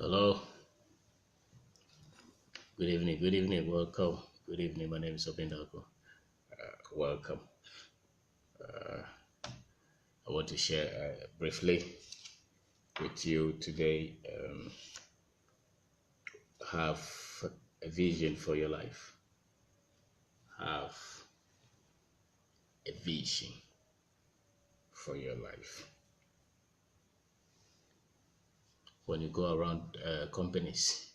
Hello, good evening, welcome. Good evening, my name is Obindako. Welcome. I want to share briefly with you today. Have a vision for your life. Have a vision for your life. When you go around companies,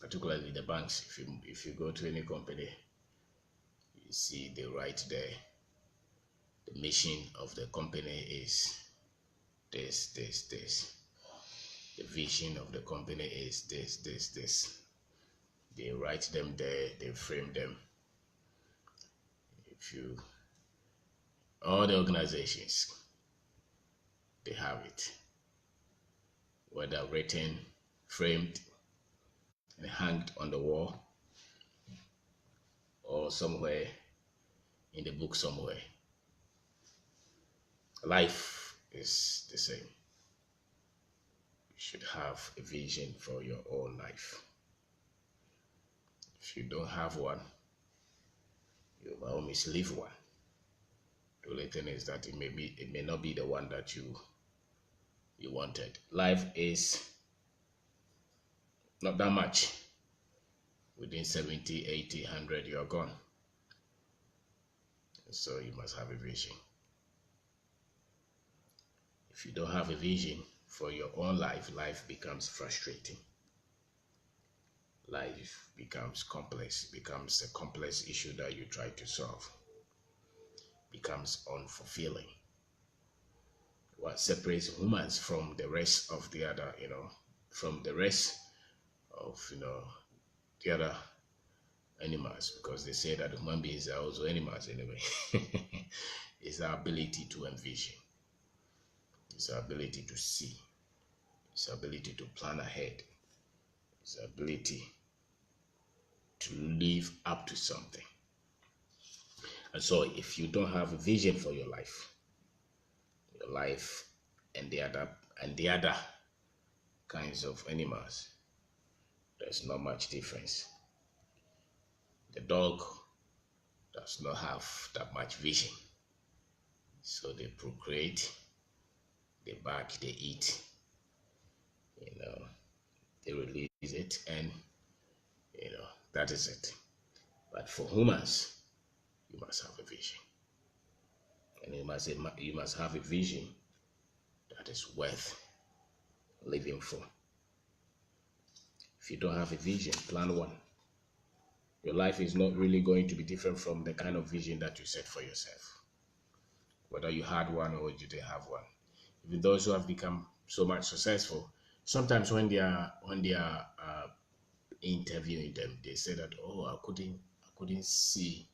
particularly the banks, if you go to any company, you see they write there the mission of the company is this. The vision of the company is this. They write them there, they frame them. If you, all the organizations, they have it, whether written, framed, and hanged on the wall, or somewhere in the book somewhere. Life is the same. You should have a vision for your own life. If you don't have one, you by all means leave one. The only thing is that it may not be the one that you wanted. Life is not that much. Within 70, 80, 100, you're gone. So you must have a vision. If you don't have a vision for your own life, life becomes frustrating. Life becomes complex, becomes a complex issue that you try to solve, becomes unfulfilling. What separates humans from the rest of the other, from the rest of, the other animals, because they say that human beings are also animals anyway, is our ability to envision, it's our ability to see, it's our ability to plan ahead, it's our ability to live up to something. And so if you don't have a vision for your life and the other kinds of animals, there's not much difference. The dog does not have that much vision. So they procreate, they bark, they eat, you know, they release it, and that is it. But for humans, you must have a vision. And you must have a vision that is worth living for. If you don't have a vision, plan one. Your life is not really going to be different from the kind of vision that you set for yourself, whether you had one or you didn't have one. Even those who have become so much successful, sometimes when they are interviewing them, they say that, oh, I couldn't see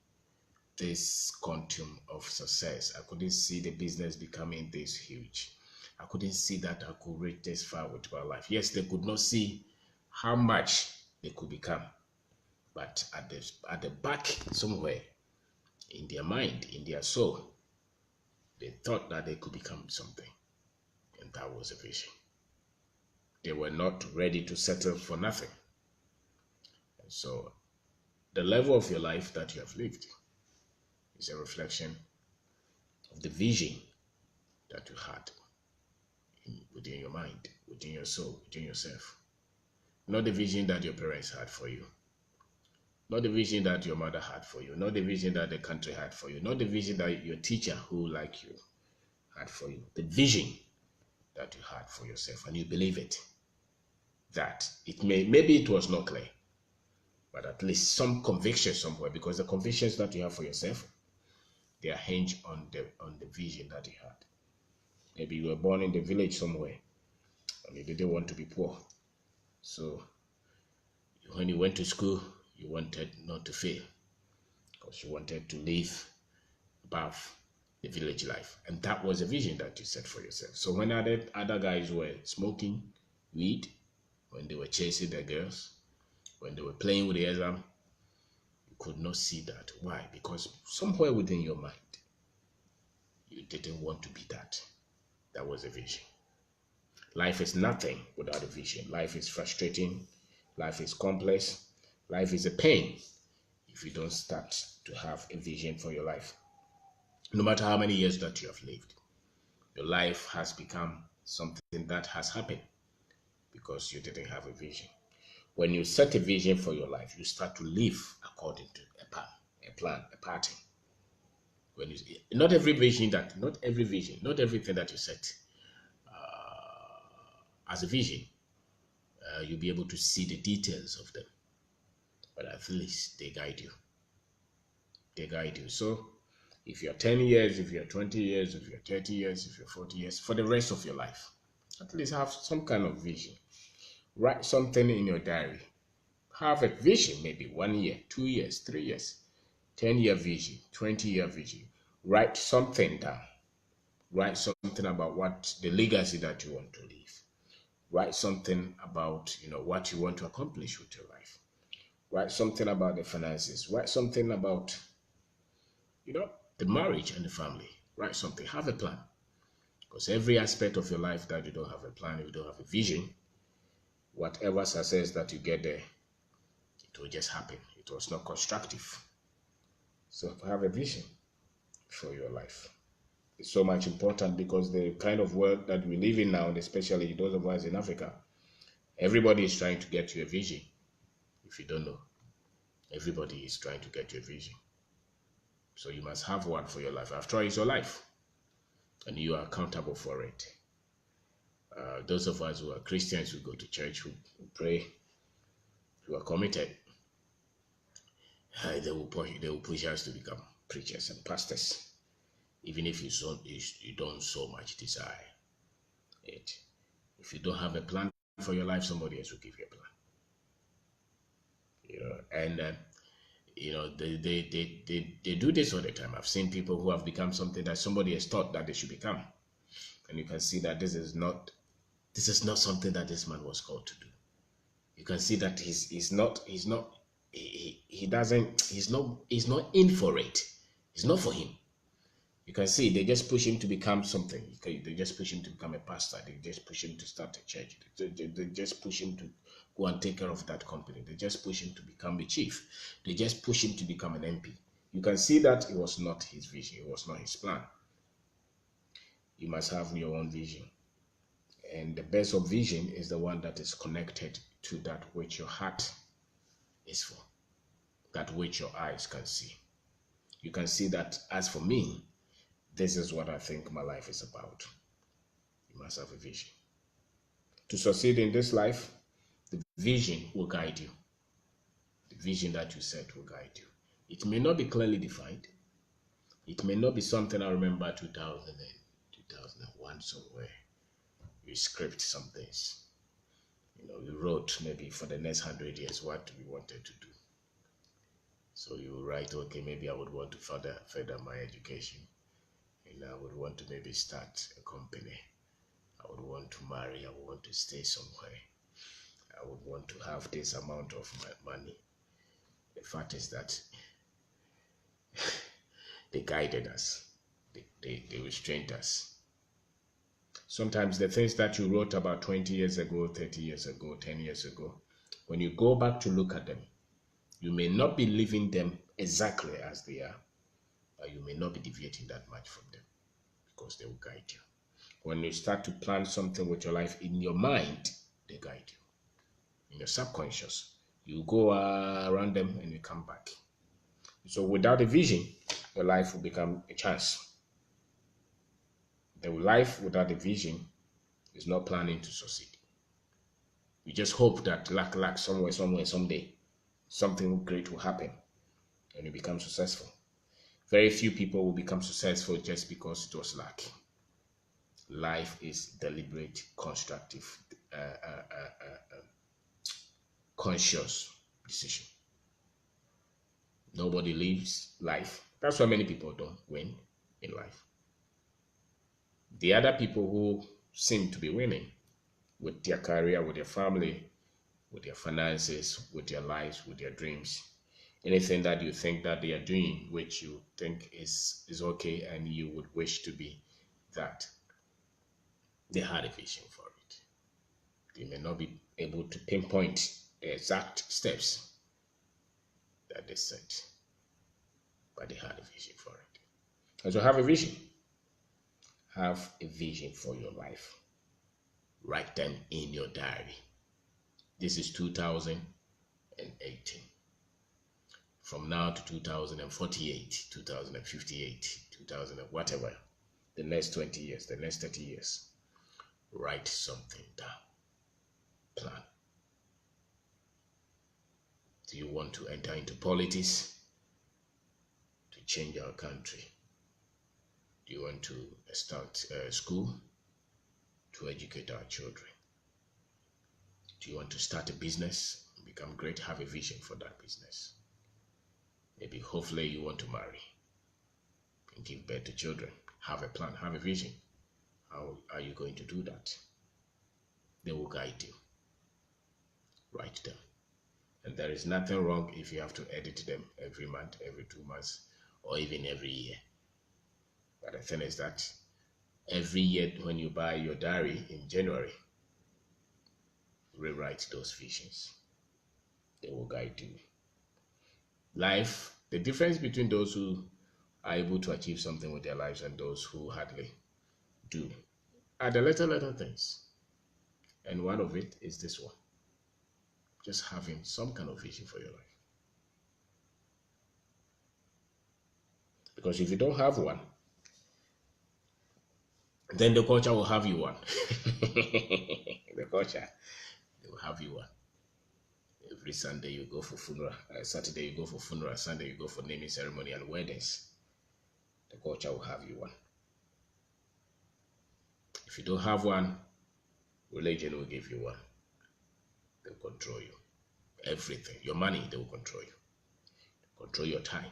this quantum of success. I couldn't see the business becoming this huge. I couldn't see that I could reach this far with my life. Yes, they could not see how much they could become, but at the back somewhere in their mind, in their soul, they thought that they could become something, and that was a vision. They were not ready to settle for nothing. And so the level of your life that you have lived is a reflection of the vision that you had within your mind, within your soul, within yourself. Not the vision that your parents had for you, not the vision that your mother had for you, not the vision that the country had for you, not the vision that your teacher who like you had for you. The vision that you had for yourself, and you believe it. That it maybe it was not clear, but at least some conviction somewhere, because the convictions that you have for yourself, they are hinged on the vision that you had. Maybe you were born in the village somewhere and you didn't want to be poor. So when you went to school, you wanted not to fail because you wanted to live above the village life. And that was a vision that you set for yourself. So when other guys were smoking weed, when they were chasing the girls, when they were playing with the exam, you could not see that. Why? Because somewhere within your mind, you didn't want to be that. That was a vision. Life is nothing without a vision. Life is frustrating. Life is complex. Life is a pain if you don't start to have a vision for your life. No matter how many years that you have lived, your life has become something that has happened because you didn't have a vision. When you set a vision for your life, you start to live according to a pattern. When you not every vision, not everything that you set as a vision, you'll be able to see the details of them, but at least they guide you. They guide you. So if you're 10 years, if you're 20 years, if you're 30 years, if you're 40 years, for the rest of your life, at least have some kind of vision. Write something in your diary. Have a vision, maybe 1 year, 2 years, 3 years, 10-year vision, 20-year vision. Write something down. Write something about what the legacy that you want to leave. Write something about what you want to accomplish with your life. Write something about the finances. Write something about the marriage and the family. Write something. Have a plan. Because every aspect of your life that you don't have a plan, if you don't have a vision, whatever success that you get there, it will just happen. It was not constructive. So have a vision for your life. It's so much important because the kind of world that we live in now, especially those of us in Africa, everybody is trying to get you a vision. If you don't know, everybody is trying to get you a vision. So you must have one for your life. After all, it's your life, and you are accountable for it. Those of us who are Christians, who go to church, who pray, who are committed, they will push us to become preachers and pastors, even if you don't so much desire it. If you don't have a plan for your life, somebody else will give you a plan. And they do this all the time. I've seen people who have become something that somebody has thought that they should become, and you can see that this is not something that this man was called to do. You can see that he's not in for it. It's not for him. You can see they just push him to become something. They just push him to become a pastor. They just push him to start a church. They just push him to go and take care of that company. They just push him to become the chief. They just push him to become an MP. You can see that it was not his vision. It was not his plan. You must have your own vision. And the best of vision is the one that is connected to that which your heart is for, that which your eyes can see. You can see that, as for me, this is what I think my life is about. You must have a vision. To succeed in this life, the vision will guide you. The vision that you set will guide you. It may not be clearly defined. It may not be something I remember 2000 and 2001 somewhere. You script some things. You wrote maybe for the next 100 years what we wanted to do. So you write, okay, maybe I would want to further my education. And I would want to maybe start a company. I would want to marry. I would want to stay somewhere. I would want to have this amount of money. The fact is that they guided us. They restrained us. Sometimes the things that you wrote about 20 years ago, 30 years ago, 10 years ago, when you go back to look at them, you may not be living them exactly as they are, but you may not be deviating that much from them because they will guide you. When you start to plan something with your life in your mind, they guide you. In your subconscious, you go around them and you come back. So without a vision, your life will become a chance. The life without a vision is not planning to succeed. You just hope that luck, somewhere, someday, something great will happen and you become successful. Very few people will become successful just because it was luck. Life is deliberate, constructive, conscious decision. Nobody lives life. That's why many people don't win in life. The other people who seem to be winning with their career, with their family, with their finances, with their lives, with their dreams, anything that you think that they are doing, which you think is okay and you would wish to be that, they had a vision for it. They may not be able to pinpoint the exact steps that they set, but they had a vision for it. And so have a vision. Have a vision for your life. Write them in your diary. This is 2018. From now to 2048, 2058, 2000 whatever, the next 20 years, the next 30 years, write something down. Plan. Do you want to enter into politics to change our country? Do you want to start school to educate our children? Do you want to start a business and become great? Have a vision for that business. Maybe, hopefully, you want to marry and give birth to children. Have a plan, have a vision. How are you going to do that? They will guide you. Write them. And there is nothing wrong if you have to edit them every month, every 2 months, or even every year. But the thing is that every year when you buy your diary in January, rewrite those visions. They will guide you. Life, the difference between those who are able to achieve something with their lives and those who hardly do are the little things. And one of it is this one. Just having some kind of vision for your life. Because if you don't have one, then the culture will have you one. The culture, they will have you one. Every Sunday you go for funeral, Saturday you go for funeral, Sunday you go for naming ceremony and weddings. The culture will have you one. If you don't have one, religion will give you one. They'll control you. Everything. Your money, they will control you. They'll control your time.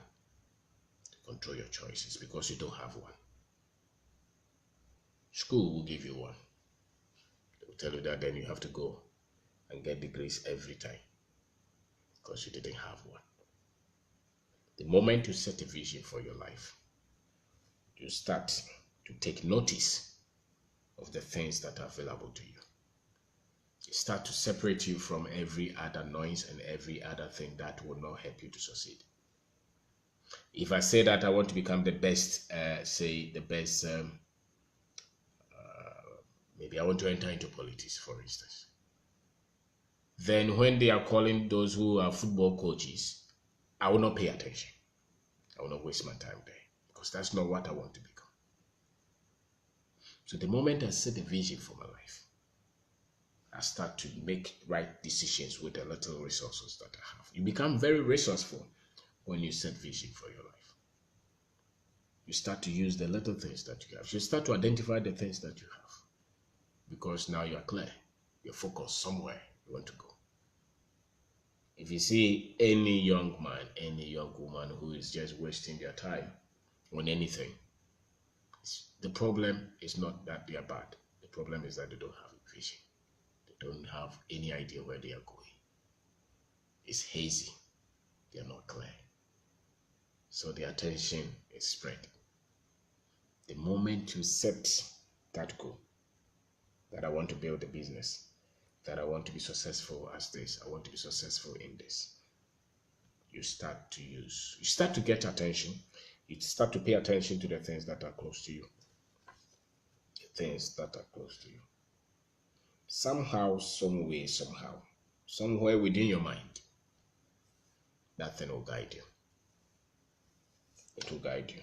They'll control your choices because you don't have one. School will give you one. They will tell you that then you have to go and get degrees every time because you didn't have one. The moment you set a vision for your life, you start to take notice of the things that are available to you. You start to separate you from every other noise and every other thing that will not help you to succeed. If I say that I want to become the best, maybe I want to enter into politics, for instance. Then when they are calling those who are football coaches, I will not pay attention. I will not waste my time there because that's not what I want to become. So the moment I set a vision for my life, I start to make right decisions with the little resources that I have. You become very resourceful when you set vision for your life. You start to use the little things that you have. You start to identify the things that you have because now you are clear. You're focused somewhere you want to go. If you see any young man, any young woman who is just wasting their time on anything, the problem is not that they are bad. The problem is that they don't have a vision. They don't have any idea where they are going. It's hazy. They are not clear. So the attention is spread. The moment you set that goal, that I want to build a business, that I want to be successful as this, I want to be successful in this, you start to get attention. You start to pay attention to the things that are close to you. The things that are close to you. Somehow, some way, somehow, somewhere within your mind, that thing will guide you. It will guide you.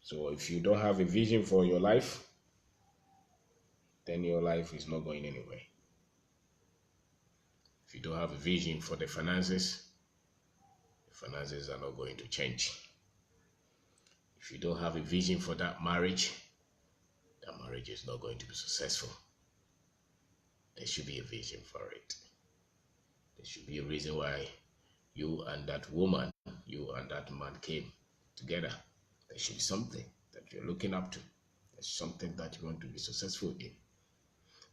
So if you don't have a vision for your life, then your life is not going anywhere. If you don't have a vision for the finances are not going to change. If you don't have a vision for that marriage is not going to be successful. There should be a vision for it. There should be a reason why you and that woman, you and that man came together. There should be something that you're looking up to. There's something that you want to be successful in.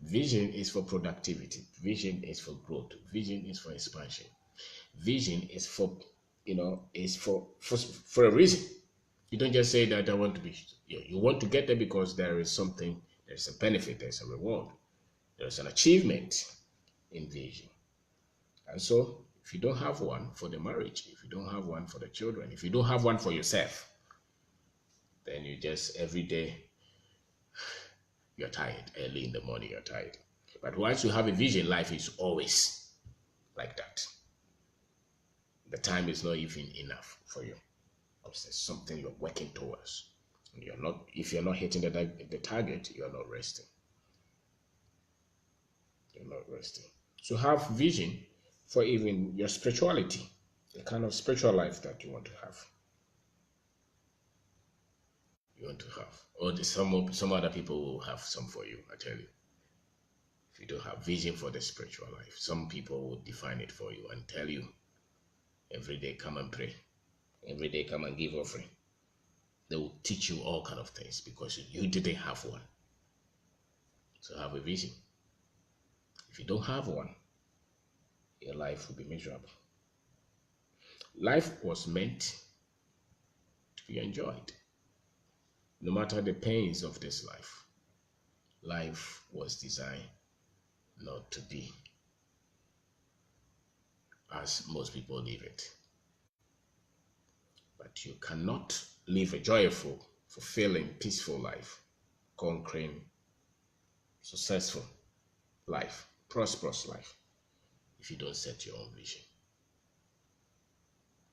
Vision is for productivity. Vision is for growth. Vision is for expansion. Vision is for, for a reason. You don't just say that I want to be, you want to get there because there is something There's a benefit, there's a reward, there's an achievement in vision. And so, if you don't have one for the marriage, if you don't have one for the children, if you don't have one for yourself, then you just every day you're tired. Early in the morning, you're tired. But once you have a vision, life is always like that. The time is not even enough for you. Because there's something you're working towards. And you're not, if you're not hitting the target, you're not resting. You're not resting. So have vision for even your spirituality, the kind of spiritual life that you want to have. You want to have. Or some other people will have some for you, I tell you. If you don't have vision for the spiritual life, some people will define it for you and tell you, every day come and pray. Every day come and give offering. They will teach you all kind of things because you didn't have one. So have a vision. If you don't have one, your life will be miserable. Life was meant to be enjoyed. No matter the pains of this life, life was designed not to be as most people live it. But you cannot live a joyful, fulfilling, peaceful life, conquering, successful life, prosperous life, if you don't set your own vision.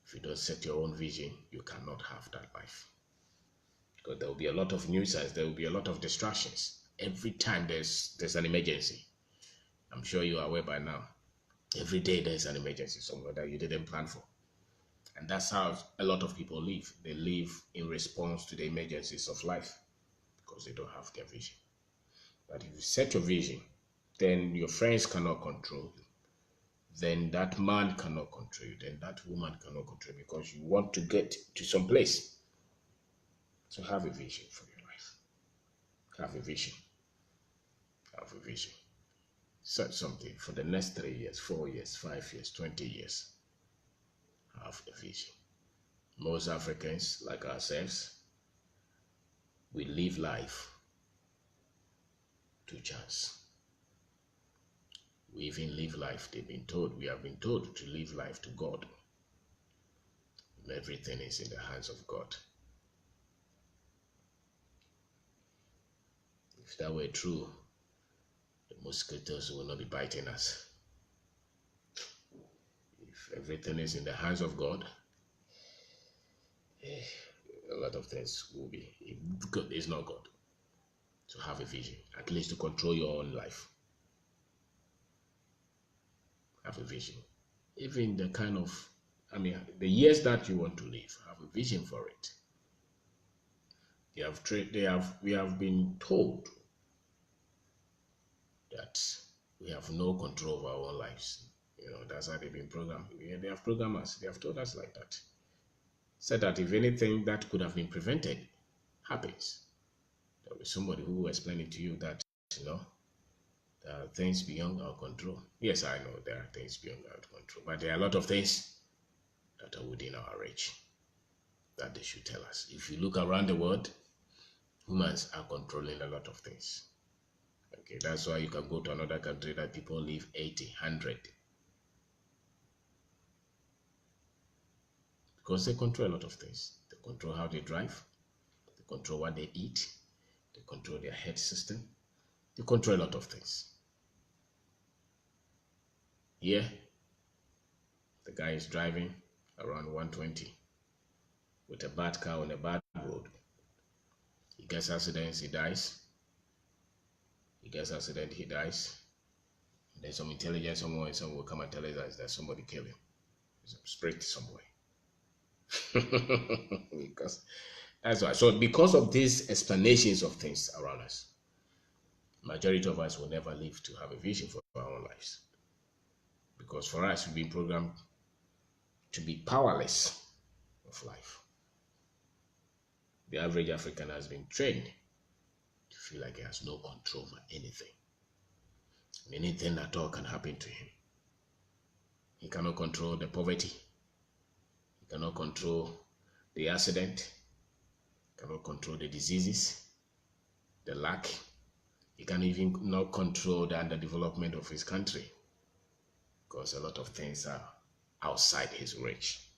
If you don't set your own vision, you cannot have that life. Because there will be a lot of nuisance, there will be a lot of distractions. Every time there's an emergency. I'm sure you are aware by now. Every day there's an emergency somewhere that you didn't plan for. And that's how a lot of people live. They live in response to the emergencies of life because they don't have their vision. But if you set your vision, then your friends cannot control you. Then that man cannot control you. Then that woman cannot control you because you want to get to some place. So have a vision for your life. Have a vision. Have a vision. Set something for the next 3 years, 4 years, 5 years, 20 years. Have a vision. Most Africans, like ourselves, we live life to chance. We even live life, we have been told to live life to God. Everything is in the hands of God. If that were true, the mosquitoes will not be biting us. If everything is in the hands of God, a lot of things will be. God is not God. To have a vision, at least to control your own life. Have a vision. Even the kind of, the years that you want to live, have a vision for it. We have been told that we have no control over our own lives. That's how they've been programmed. They have programmed us. They have told us like that. Said that if anything that could have been prevented happens, there will be somebody who will explain it to you that, there are things beyond our control. Yes, I know there are things beyond our control, but there are a lot of things that are within our reach that they should tell us. If you look around the world, humans are controlling a lot of things. Okay, that's why you can go to another country that people live 80, 100. Because they control a lot of things. They control how they drive. They control what they eat. They control their health system. They control a lot of things. Here, the guy is driving around 120 with a bad car on a bad road. He gets accidents, he dies. He gets accident, he dies. And then some intelligent someone will come and tell us that somebody killed him. There's a spirit somewhere. Because that's why. So because of these explanations of things around us, majority of us will never live to have a vision for our own lives. Because for us, we've been programmed to be powerless of life. The average African has been trained to feel like he has no control over anything. Anything at all can happen to him. He cannot control the poverty. He cannot control the accident. He cannot control the diseases, the lack. He can even not control the underdevelopment of his country because a lot of things are outside his reach.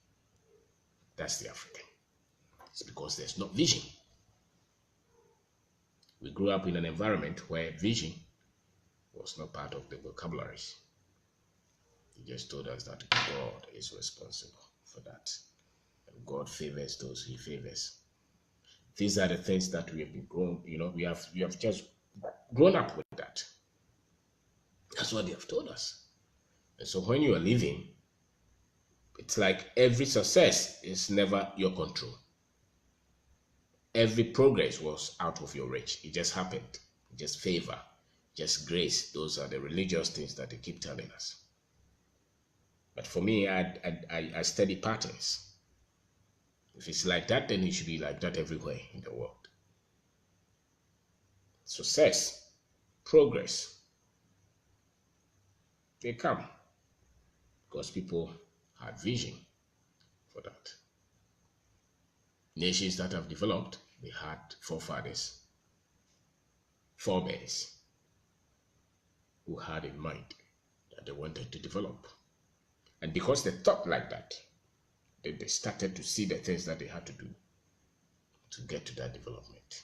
That's the African. It's because there's no vision. We grew up in an environment where vision was not part of the vocabularies. He just told us that God is responsible for that. And God favors those he favors. These are the things that we have been grown, we have just grown up with that. That's what they have told us. And so when you are living, it's like every success is never your control. Every progress was out of your reach. It just happened. Just favor, just grace. Those are the religious things that they keep telling us. But for me, I study patterns. If it's like that, then it should be like that everywhere in the world. Success, progress, they come because people had vision for that. Nations that have developed, they had forefathers, forebears, who had in mind that they wanted to develop. And because they thought like that, they started to see the things that they had to do to get to that development.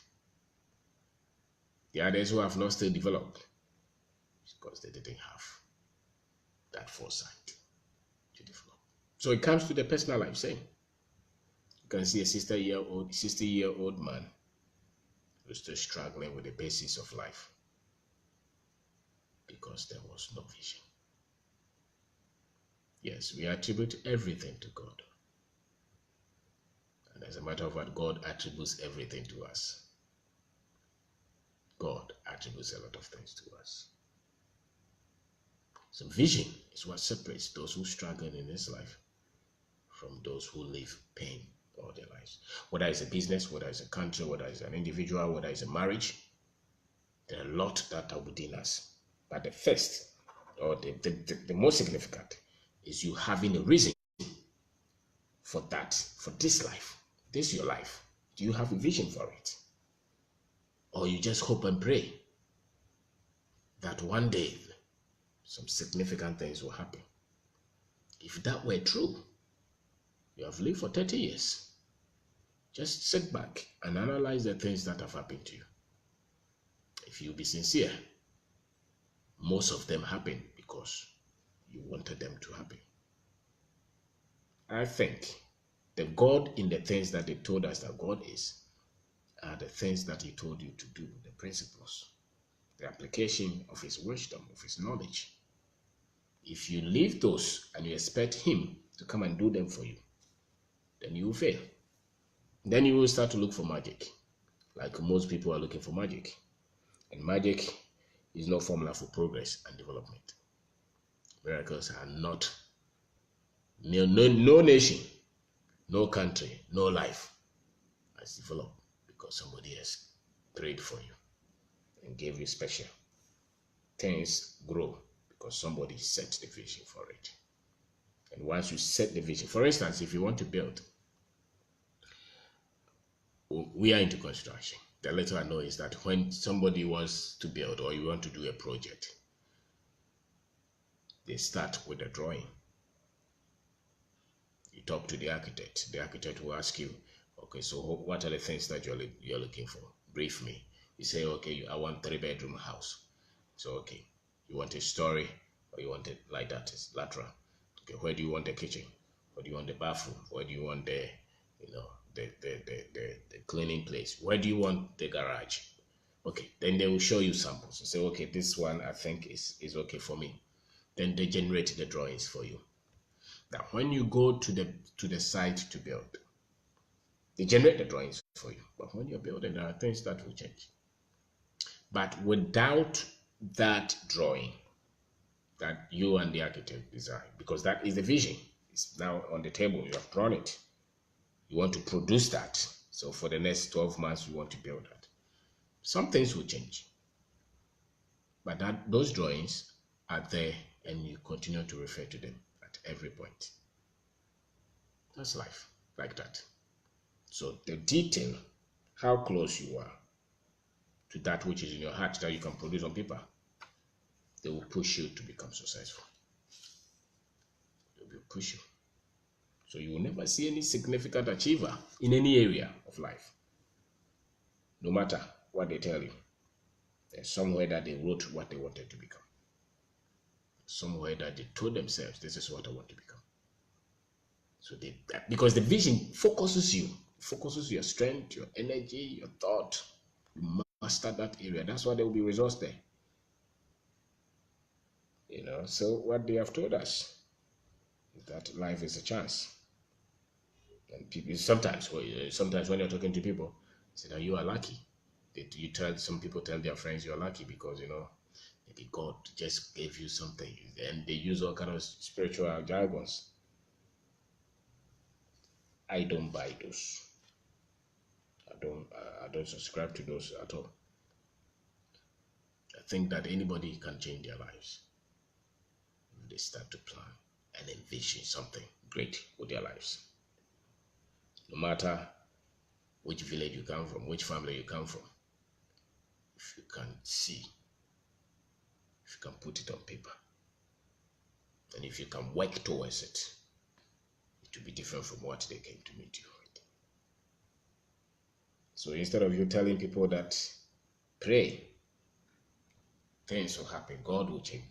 The others who have not still developed, it's because they didn't have that foresight to develop. So it comes to the personal life, saying, you can see a 60-year-old man who's still struggling with the basics of life because there was no vision. Yes, we attribute everything to God. And as a matter of fact, God attributes everything to us. God attributes a lot of things to us. So vision is what separates those who struggle in this life from those who live pain all their lives. Whether it's a business, whether it's a country, whether it's an individual, whether it's a marriage, there are a lot that are within us. But the first, or the most significant, is you having a reason for that, for this life. This is your life. Do you have a vision for it? Or you just hope and pray that one day some significant things will happen? If that were true, you have lived for 30 years. Just sit back and analyze the things that have happened to you. If you be sincere, most of them happen because you wanted them to happen. I think the God in the things that they told us that God is are the things that he told you to do, the principles, the application of his wisdom, of his knowledge. If you leave those and you expect him to come and do them for you, then you will fail. Then you will start to look for magic, like most people are looking for magic. And magic is no formula for progress and development. Miracles are not, no nation, no country, no life has developed because somebody has prayed for you and gave you special. Things grow because somebody set the vision for it. And once you set the vision, for instance, if you want to build, we are into construction. The little I know is that when somebody wants to build or you want to do a project, they start with a drawing. You talk to the architect. The architect will ask you, okay, so what are the things that you're looking for? Brief me. You say, okay, I want 3-bedroom house. So, okay, you want a story or you want it like that, it's lateral. Okay, where do you want the kitchen? Where do you want the bathroom? Where do you want the cleaning place? Where do you want the garage? Okay, then they will show you samples. You say, okay, this one I think is okay for me. Then they generate the drawings for you. Now, when you go to the site to build, they generate the drawings for you. But when you're building, there are things that will change. But without that drawing that you and the architect design, because that is the vision, it's now on the table, you have drawn it. You want to produce that. So for the next 12 months, you want to build that. Some things will change. But those drawings are there and you continue to refer to them at every point. That's life, like that. So the detail, how close you are to that which is in your heart that you can produce on paper, they will push you to become successful. They will push you. So you will never see any significant achiever in any area of life, no matter what they tell you. There's somewhere that they wrote what they wanted to become. Somewhere that they told themselves, this is what I want to become. So because the vision focuses your strength, your energy, your thought. You master that area. That's why there will be results there. So what they have told us is that life is a chance. And people sometimes when you're talking to people, say that you are lucky. Some people tell their friends you're lucky because maybe God just gave you something, and they use all kind of spiritual jargons. I don't buy those. I don't subscribe to those at all. I think that anybody can change their lives if they start to plan and envision something great with their lives. No matter which village you come from, which family you come from, if you can see, if you can put it on paper, and if you can work towards it, it will be different from what they came to meet you with. So instead of you telling people that pray, things will happen, God will change.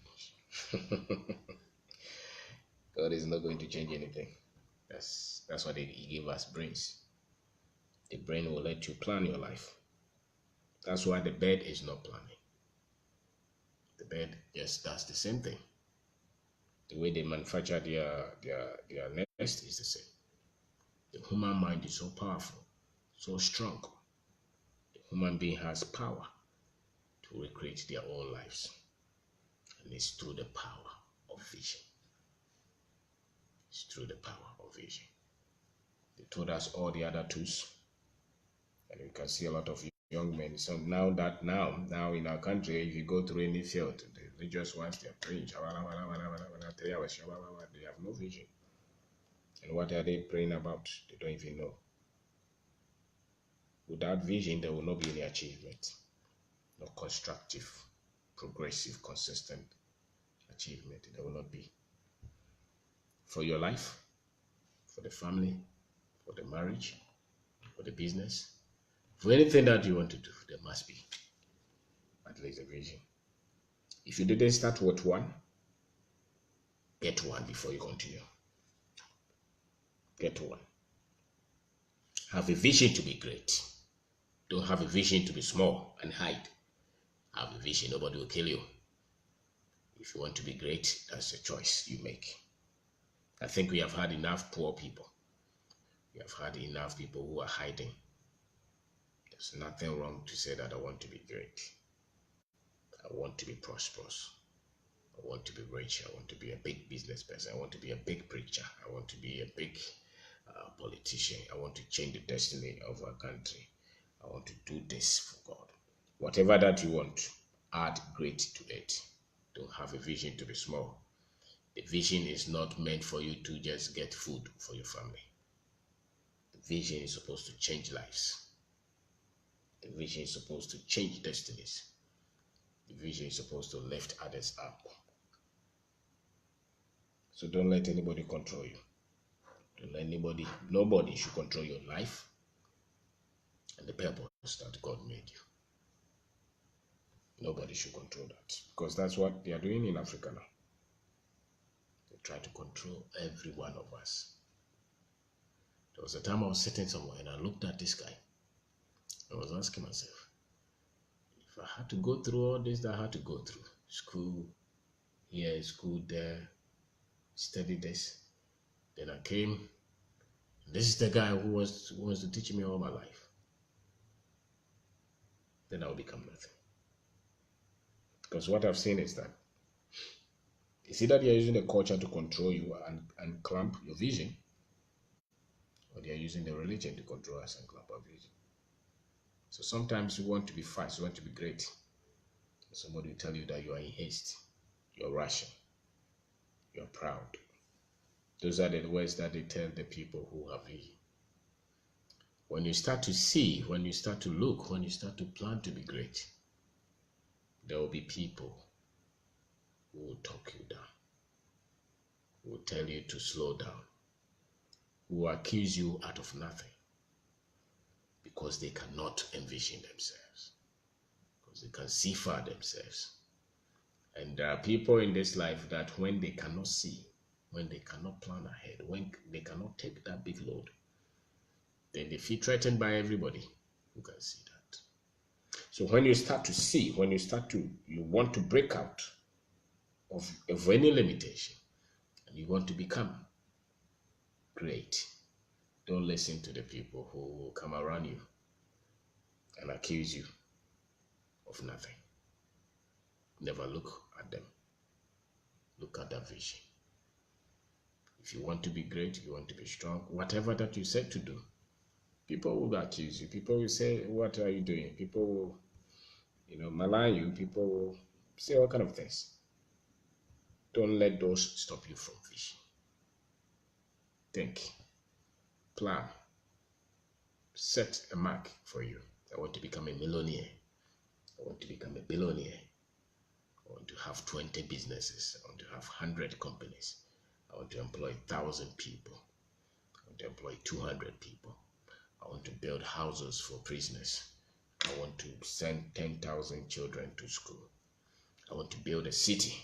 God is not going to change anything. That's why He gave us brains. The brain will let you plan your life. That's why the bird is not planning. The bird just does the same thing. The way they manufacture their nest is the same. The human mind is so powerful, so strong. The human being has power to recreate their own lives. And it's through the power of vision. It's through the power of vision. They told us all the other tools. And you can see a lot of young men. So now in our country, if you go through any field, the religious ones, they're praying, 3 hours, they have no vision. And what are they praying about? They don't even know. Without vision, there will not be any achievement. No constructive, progressive, consistent achievement. There will not be. For your life, for the family, for the marriage, for the business, for anything that you want to do, there must be at least a vision. If you didn't start with one, get one before you continue. Get one. Have a vision to be great. Don't have a vision to be small and hide. Have a vision, nobody will kill you. If you want to be great, that's a choice you make. I think we have had enough poor people. We have had enough people who are hiding. There's nothing wrong to say that I want to be great. I want to be prosperous. I want to be rich. I want to be a big business person. I want to be a big preacher. I want to be a big politician. I want to change the destiny of our country. I want to do this for God. Whatever that you want, add great to it. Don't have a vision to be small. The vision is not meant for you to just get food for your family. The vision is supposed to change lives. The vision is supposed to change destinies. The vision is supposed to lift others up. So don't let anybody control you. Don't let nobody should control your life and the purpose that God made you. Nobody should control that, because that's what they are doing in Africa now. They try to control every one of us. There was a time I was sitting somewhere and I looked at this guy. I was asking myself, if I had to go through all this that I had to go through, school here, school there, study this, then I came, and this is the guy who wants to teach me all my life, then I will become nothing. Because what I've seen is that it's either they are using the culture to control you and clamp your vision, or they are using the religion to control us and clamp our vision. So sometimes you want to be fast, you want to be great. Somebody will tell you that you are in haste, you're rushing, you're proud. Those are the words that they tell the people who have vision. When you start to see, when you start to look, when you start to plan to be great, there will be people who will talk you down, who will tell you to slow down, who will accuse you out of nothing because they cannot envision themselves, because they can see far themselves. And there are people in this life that when they cannot see, when they cannot plan ahead, when they cannot take that big load, then they feel threatened by everybody who can see that. So when you start to see, when you want to break out of any limitation and you want to become great, don't listen to the people who will come around you and accuse you of nothing. Never look at them. Look at that vision. If you want to be great, you want to be strong, whatever that you said to do, people will accuse you. People will say, what are you doing? People will, malign you. People will say all kind of things. Don't let those stop you from vision. Think, plan, set a mark for you. I want to become a millionaire. I want to become a billionaire. I want to have 20 businesses. I want to have 100 companies. I want to employ 1,000 people. I want to employ 200 people. I want to build houses for prisoners. I want to send 10,000 children to school. I want to build a city.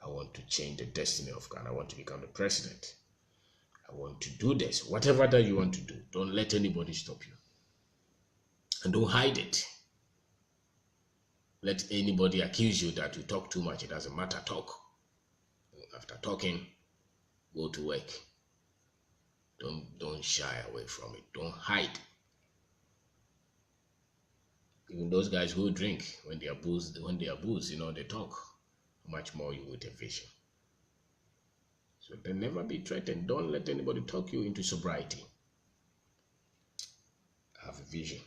I want to change the destiny of Ghana. I want to become the president. I want to do this. Whatever that you want to do, don't let anybody stop you. And don't hide it. Let anybody accuse you that you talk too much. It doesn't matter. Talk. After talking, go to work. Don't shy away from it. Don't hide. Even those guys who drink, when they abuse, they talk. How much more you with a vision. So then never be threatened. Don't let anybody talk you into sobriety. Have a vision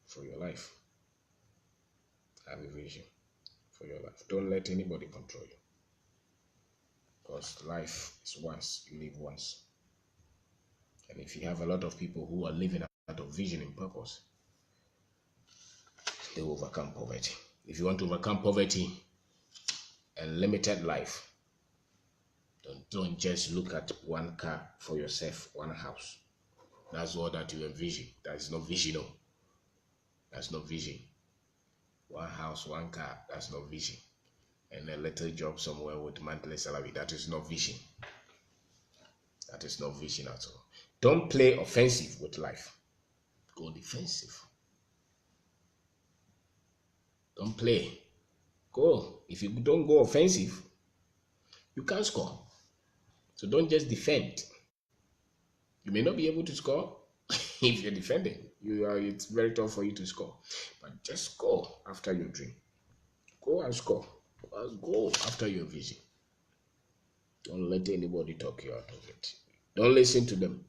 for your life. Have a vision for your life. Don't let anybody control you. Because life is once, you live once. And if you have a lot of people who are living out of vision and purpose, they will overcome poverty. If you want to overcome poverty and limited life, don't just look at one car for yourself, one house. That's all that you envision. That is not vision. No. That's not vision. One house, one car, that's not vision. And a little job somewhere with monthly salary, that is not vision. That is not vision at all. Don't play offensive with life. Go defensive. Don't play. Go. If you don't go offensive, you can't score. So don't just defend. You may not be able to score if you're defending. It's very tough for you to score. But just go after your dream. Go and score. Go after your vision. Don't let anybody talk you out of it. Don't listen to them.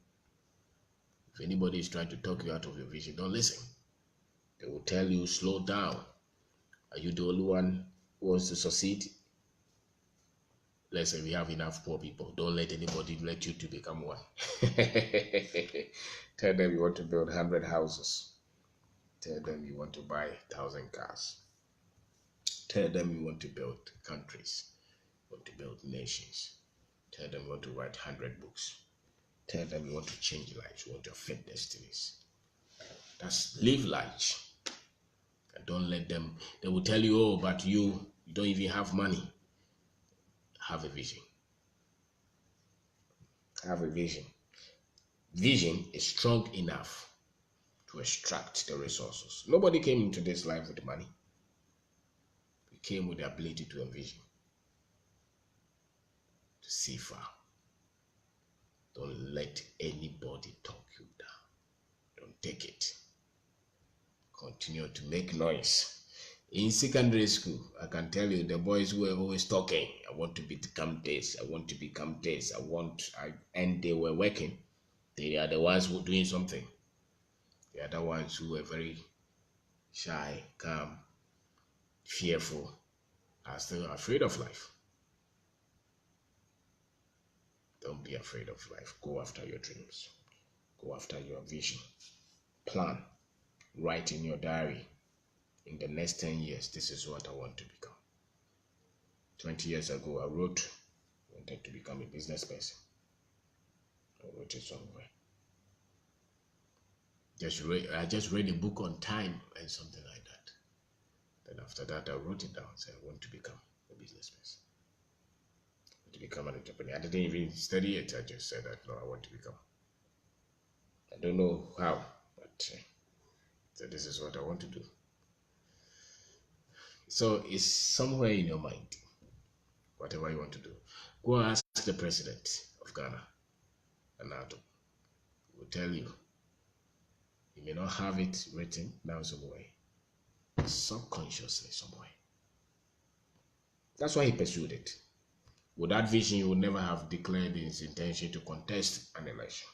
If anybody is trying to talk you out of your vision, don't listen. They will tell you, slow down. Are you the only one who wants to succeed? Let's say we have enough poor people. Don't let anybody let you to become one. Tell them you want to build 100 houses. Tell them you want to buy 1,000 cars. Tell them you want to build countries. You want to build nations. Tell them you want to write 100 books. Tell them you want to change lives. You want to affect destinies. That's live large. And don't let them, they will tell you, oh, but you don't even have money. Have a vision. Have a vision. Vision is strong enough to extract the resources. Nobody came into this life with money. We came with the ability to envision, to see far. Don't let anybody talk you down. Don't take it. Continue to make noise. In secondary school, I can tell you the boys were always talking. I want to become this. I want to become this. And they were working. They are the ones who were doing something. They are the ones who were very shy, calm, fearful, are still afraid of life. Don't be afraid of life. Go after your dreams. Go after your vision. Plan. Write in your diary. In the next 10 years, this is what I want to become. 20 years ago, I wanted to become a business person. I wrote it somewhere. I just read a book on time and something like that. Then after that, I wrote it down. Said I want to become a business person. To become an entrepreneur. I didn't even study it. I just said that no, I want to become. I don't know how, but so this is what I want to do. So it's somewhere in your mind. Whatever you want to do, go ask the president of Ghana, Anato. He will tell you. He may not have it written down somewhere, subconsciously somewhere. That's why he pursued it. With that vision, he would never have declared his intention to contest an election.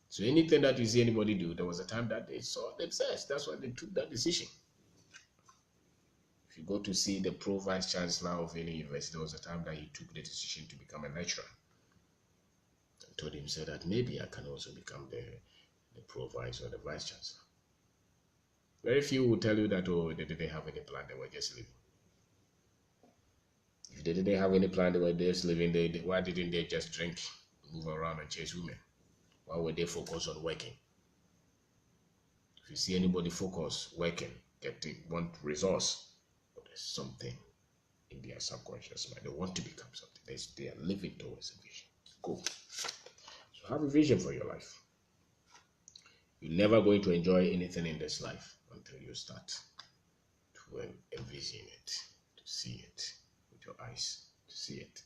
So anything that you see anybody do, there was a time that they saw themselves. That's why they took that decision. If you go to see the pro vice chancellor of any university, there was a time that he took the decision to become a lecturer. I told him, said that maybe I can also become the pro vice or the vice chancellor. Very few will tell you that, oh, they didn't have any plan, they were just living. If they didn't have any plan, they were just living, why didn't they just drink, move around and chase women? Why were they focused on working? If you see anybody focus, working, want resource, but there's something in their subconscious mind. They want to become something. They are living towards a vision. Go. So have a vision for your life. You're never going to enjoy anything in this life until you start to envision it, to see it with your eyes, to see it.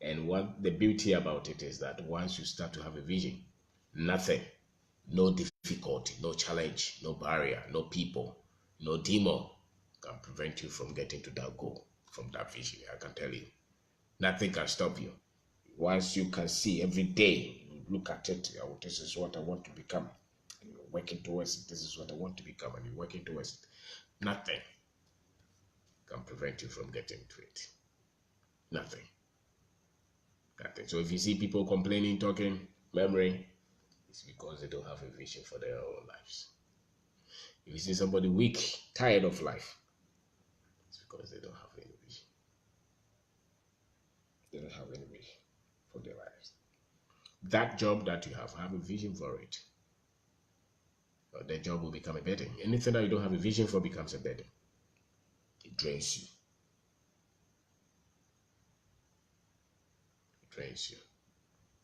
And what the beauty about it is that once you start to have a vision, nothing, no difficulty, no challenge, no barrier, no people, no demon can prevent you from getting to that goal, from that vision. I can tell you, nothing can stop you. Once you can see every day, you look at it, oh, this is what I want to become. And you're working towards it. This is what I want to become, and you're working towards it. Nothing can prevent you from getting to it. Nothing. Nothing. So if you see people complaining, talking, murmuring, it's because they don't have a vision for their own lives. If you see somebody weak, tired of life, it's because they don't have any vision. They don't have any vision for their lives. That job that you have a vision for it. Or the job will become a burden. Anything that you don't have a vision for becomes a burden. It drains you. It drains you.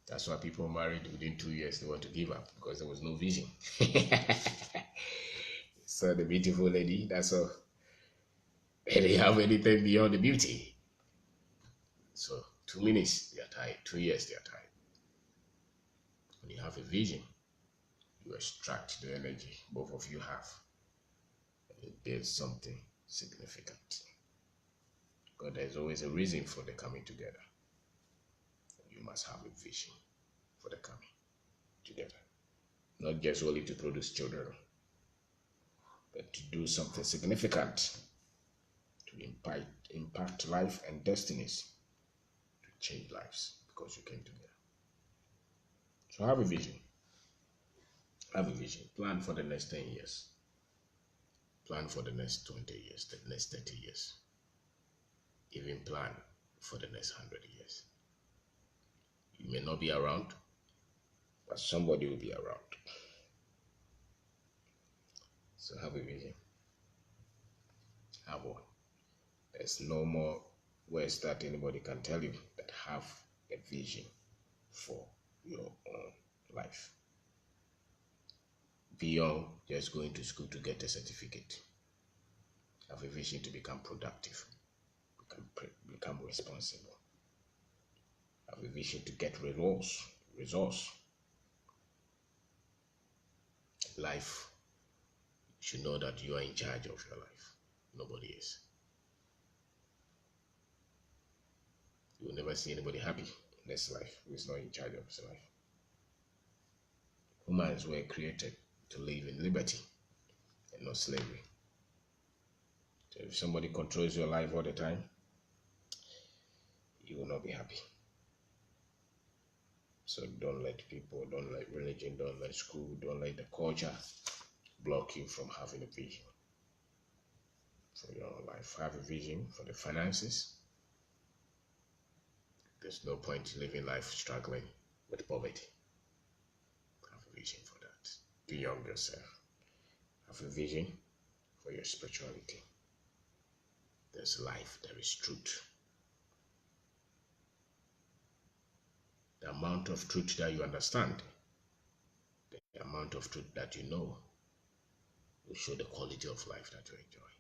That's why people married within 2 years, they want to give up because there was no vision. So the beautiful lady, that's all. They didn't have anything beyond the beauty. So 2 minutes, they are tired. 2 years, they are tired. When you have a vision, you extract the energy both of you have, and it builds something significant. Because there's always a reason for the coming together. You must have a vision for the coming together. Not just only to produce children, but to do something significant, to impact life and destinies, to change lives because you came together. So have a vision. Have a vision. Plan for the next 10 years. Plan for the next 20 years, the next 30 years. Even plan for the next 100 years. You may not be around, but somebody will be around. So have a vision. Have one. There's no more words that anybody can tell you that have a vision for your own life. Beyond just going to school to get a certificate. Have a vision to become productive, become responsible. Have a vision to get resource. Life, you should know that you are in charge of your life. Nobody is. You will never see anybody happy in this life who is not in charge of his life. Humans were created to live in liberty and not slavery. So if somebody controls your life all the time, you will not be happy. So don't let people, don't let religion, don't let school, don't let the culture block you from having a vision for your life. Have a vision for the finances. There's no point living life struggling with poverty. Have a vision for that. Beyond yourself. Have a vision for your spirituality. There's life, there is truth. The amount of truth that you understand, the amount of truth that you know, will show the quality of life that you enjoy.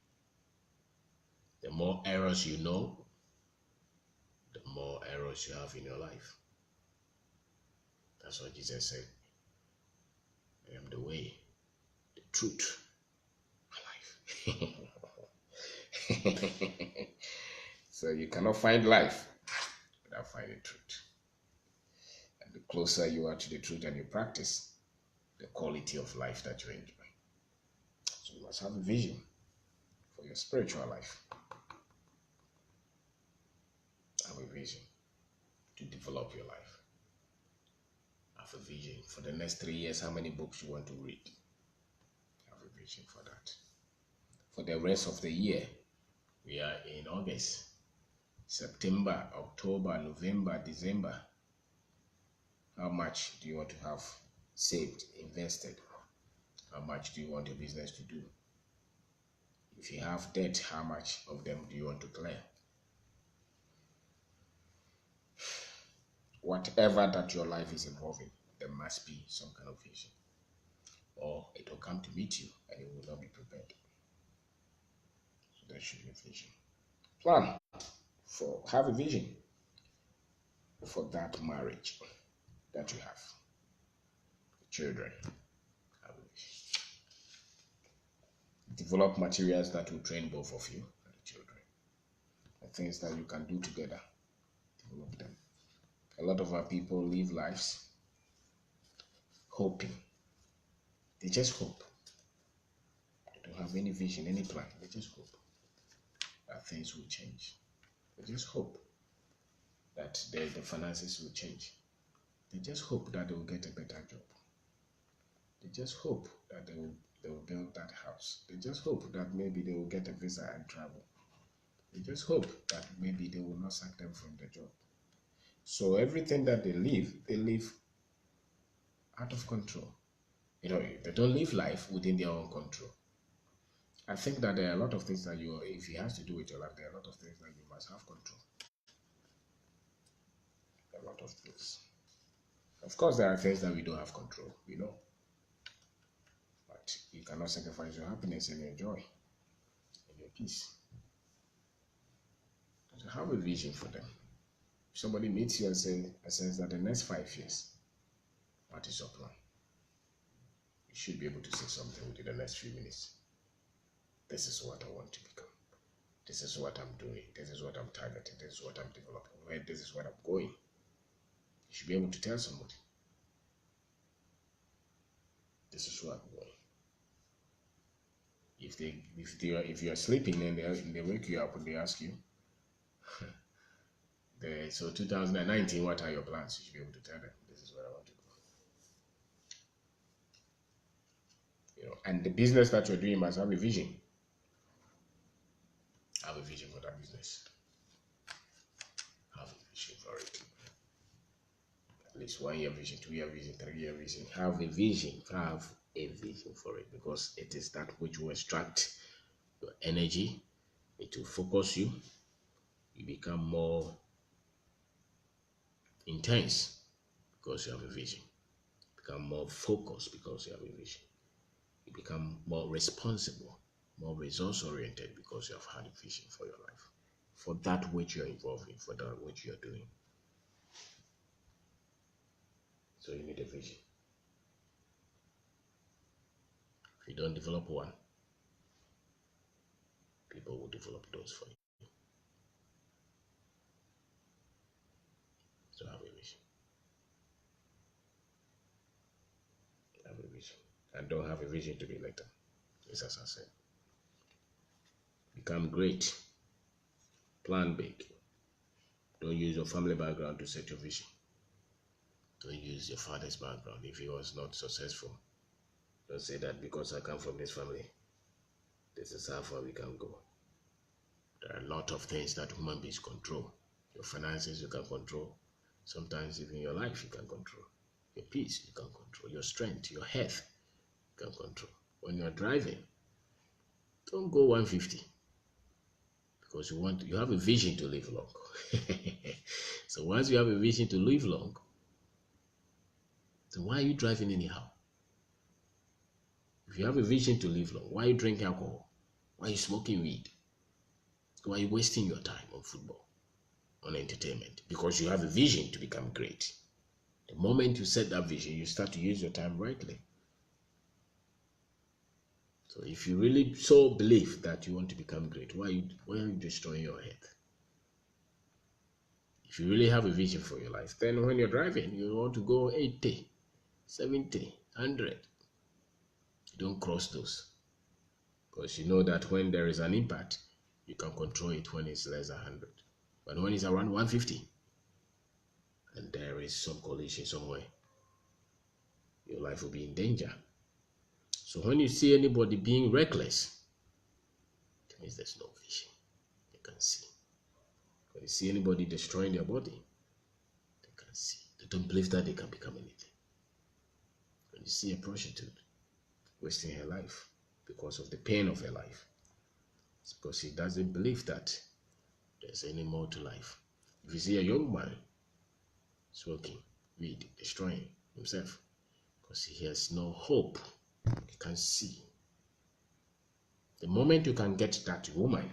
The more errors you know, the more errors you have in your life. That's what Jesus said. I am the way, the truth, my life. So you cannot find life without finding truth. And the closer you are to the truth and you practice, the quality of life that you enjoy. So you must have a vision for your spiritual life. Have a vision to develop your life. Have a vision for the next 3 years, how many books you want to read. Have a vision for that. For the rest of the year, we are in August, September, October, November, December. How much do you want to have saved, invested? How much do you want your business to do? If you have debt, how much of them do you want to clear? Whatever that your life is involving, there must be some kind of vision. Or it will come to meet you and you will not be prepared. So there should be a vision. Plan have a vision for that marriage that you have. Children, have a vision. Develop materials that will train both of you and the children. The things that you can do together, develop them. A lot of our people live lives hoping. They just hope. They don't have any vision, any plan. They just hope that things will change. They just hope that the finances will change. They just hope that they will get a better job. They just hope that they will build that house. They just hope that maybe they will get a visa and travel. They just hope that maybe they will not sack them from the job. So everything that they live out of control. They don't live life within their own control. I think that there are a lot of things that if it has to do with your life, there are a lot of things that you must have control. A lot of things. Of course, there are things that we don't have control, but you cannot sacrifice your happiness and your joy and your peace. So have a vision for them. If somebody meets you and says that the next 5 years, what is your plan? You should be able to say something within the next few minutes. This is what I want to become. This is what I'm doing. This is what I'm targeting. This is what I'm developing. This is what I'm going. You should be able to tell somebody. This is where I'm going. If you are sleeping and they wake you up and they ask you, so 2019, what are your plans? You should be able to tell them, this is where I want to go. And the business that you're doing must have a vision. Have a vision for that business. Have a vision for it. At least 1 year vision, 2 year vision, 3 year vision. Have a vision. Have a vision for it, because it is that which will extract your energy. It will focus you. You become more intense because you have a vision. You become more focused because you have a vision. You become more responsible, more resource oriented because you have had a vision for your life, for that which you're involved in, for that which you're doing. So you need a vision. If you don't develop one, people will develop those for you. So have a vision. Have a vision. And don't have a vision to be later. Just as I said. Become great. Plan big. Don't use your family background to set your vision. Don't use your father's background. If he was not successful, don't say that because I come from this family, this is how far we can go. There are a lot of things that human beings control. Your finances you can control. Sometimes even your life you can control. Your peace you can control. Your strength, your health you can control. When you're driving, don't go 150 because you have a vision to live long. So once you have a vision to live long, then why are you driving anyhow? If you have a vision to live long, why are you drinking alcohol? Why are you smoking weed? Why are you wasting your time on football, on entertainment? Because you have a vision to become great. The moment you set that vision, you start to use your time rightly. So if you really so believe that you want to become great, why are you destroying your health? If you really have a vision for your life, then when you're driving, you want to go 80, 70, 100. You don't cross those. Because you know that when there is an impact, you can control it when it's less than 100. But when it's around 150, and there is some collision somewhere, your life will be in danger. So when you see anybody being reckless, it means there's no vision. You can see. When you see anybody destroying their body, they can see. They don't believe that they can become anything. When you see a prostitute wasting her life because of the pain of her life, it's because she doesn't believe that there's any more to life. If you see a young man smoking weed, destroying himself because he has no hope, you can see. The moment you can get that woman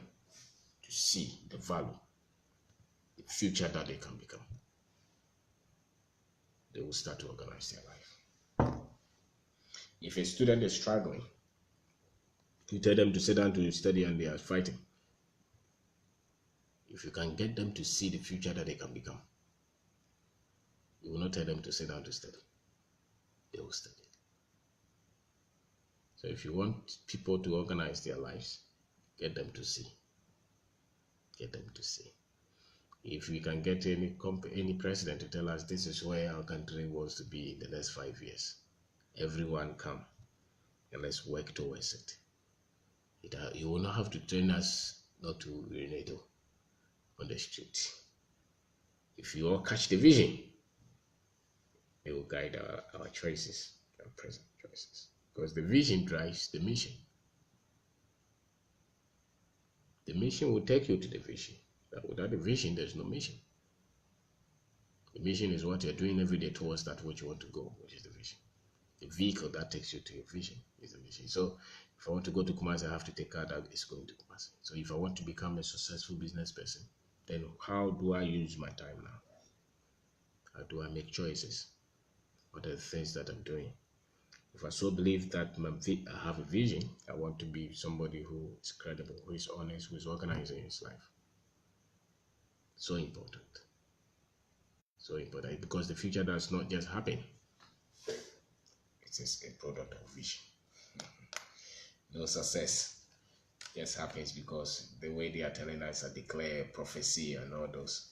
to see the value, the future that they can become, they will start to organize their life. If a student is struggling, you tell them to sit down to study and they are fighting. If you can get them to see the future that they can become, you will not tell them to sit down to study. They will study. So if you want people to organize their lives, get them to see. Get them to see. If we can get any president to tell us this is where our country wants to be in the next 5 years, everyone come and let's work towards it. You will not have to train us not to urinate on the street. If you all catch the vision, it will guide our choices, our present choices. Because the vision drives the mission. The mission will take you to the vision. But without the vision, there's no mission. The mission is what you're doing every day towards that which you want to go, which is the vision. The vehicle that takes you to your vision is the vision. So if I want to go to Kumasi, I have to take a car that is going to Kumasi. So if I want to become a successful business person, then how do I use my time now? How do I make choices? What are the things that I'm doing? If I so believe that I have a vision, I want to be somebody who is credible, who is honest, who is organizing his life. So important. So important because the future does not just happen. It is a product of vision. No success just happens because the way they are telling us I declare prophecy and all those.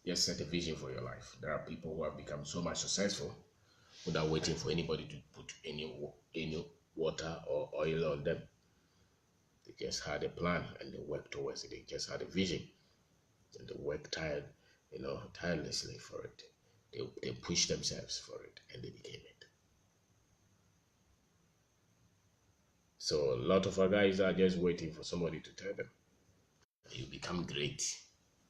Just set a vision for your life. There are people who have become so much successful without waiting for anybody to put any water or oil on them. They just had a plan and they worked towards it. They just had a vision and they worked tirelessly for it. They pushed themselves for it and they became it. So a lot of our guys are just waiting for somebody to tell them, you become great.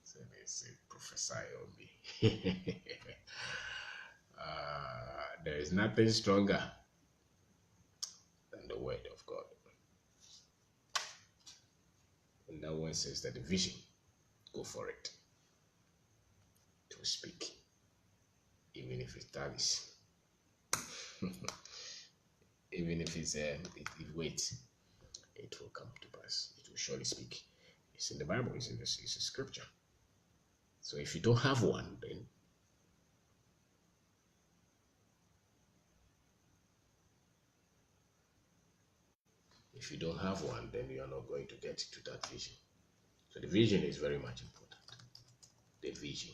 So they say, prophesy on me. There is nothing stronger than the word of God. And that one says that the vision, go for it. To speak, even if it tarries. Even if it waits, it will come to pass. It will surely speak. It's in the Bible, it's a scripture. So if you don't have one, then you are not going to get to that vision. So the vision is very much important. The vision.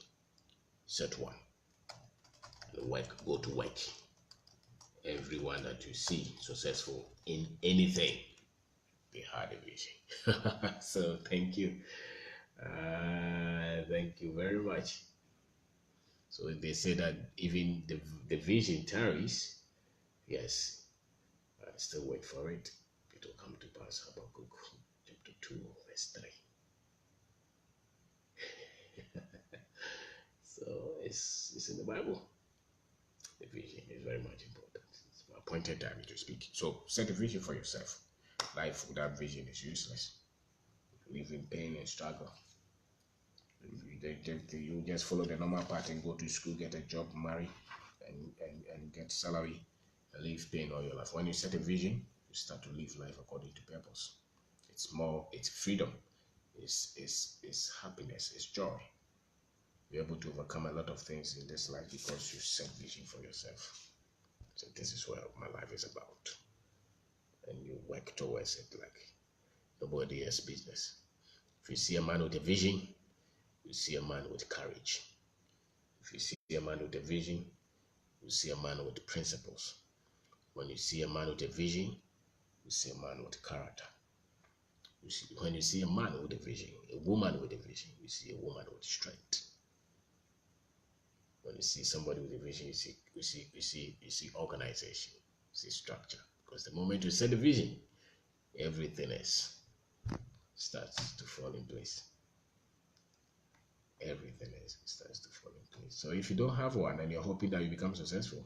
Set one. and go to work. Everyone that you see successful in anything, they had a vision. So thank you. Thank you very much. So they say that even the vision tarries, yes, still wait for it. It will come to pass. Habakkuk chapter 2, verse 3. So it's in the Bible. The vision is very much important. It's appointed time to speak. So set a vision for yourself. Life without vision is useless. Live in pain and struggle. You just follow the normal path and go to school, get a job, marry, and get salary, and live pain all your life. When you set a vision, you start to live life according to purpose. It's freedom, it's happiness, it's joy. You're able to overcome a lot of things in this life because you set vision for yourself. So this is what my life is about. And you work towards it like nobody else's business. If you see a man with a vision, you see a man with courage. If you see a man with a vision, you see a man with principles. When you see a man with a vision, you see a man with character. When you see a man with a vision, a woman with a vision, you see a woman with strength. When you see somebody with a vision, you see organization, you see structure. Because the moment you set the vision, everything else starts to fall in place. Everything else starts to fall in place. So if you don't have one and you're hoping that you become successful,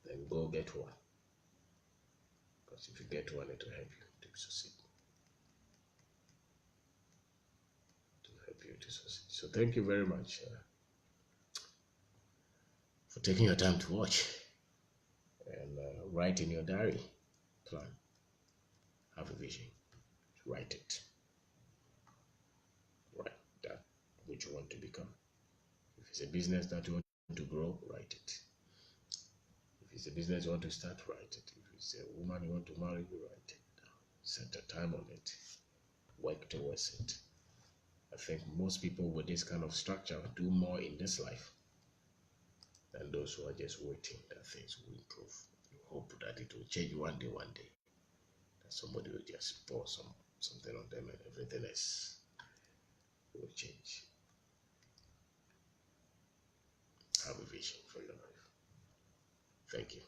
then go get one. Because if you get one, it will help you to succeed. To help you to succeed. So thank you very much for taking your time to watch and write in your diary. Plan. Have a vision. Write it. Write that which you want to become. If it's a business that you want to grow, write it. If it's a business you want to start, write it. If it's a woman you want to marry, write it down. Set a time on it. Work towards it. I think most people with this kind of structure do more in this life than those who are just waiting that things will improve. You hope that it will change one day, that somebody will just pour something on them and everything else will change. Have a vision for your life. Thank you.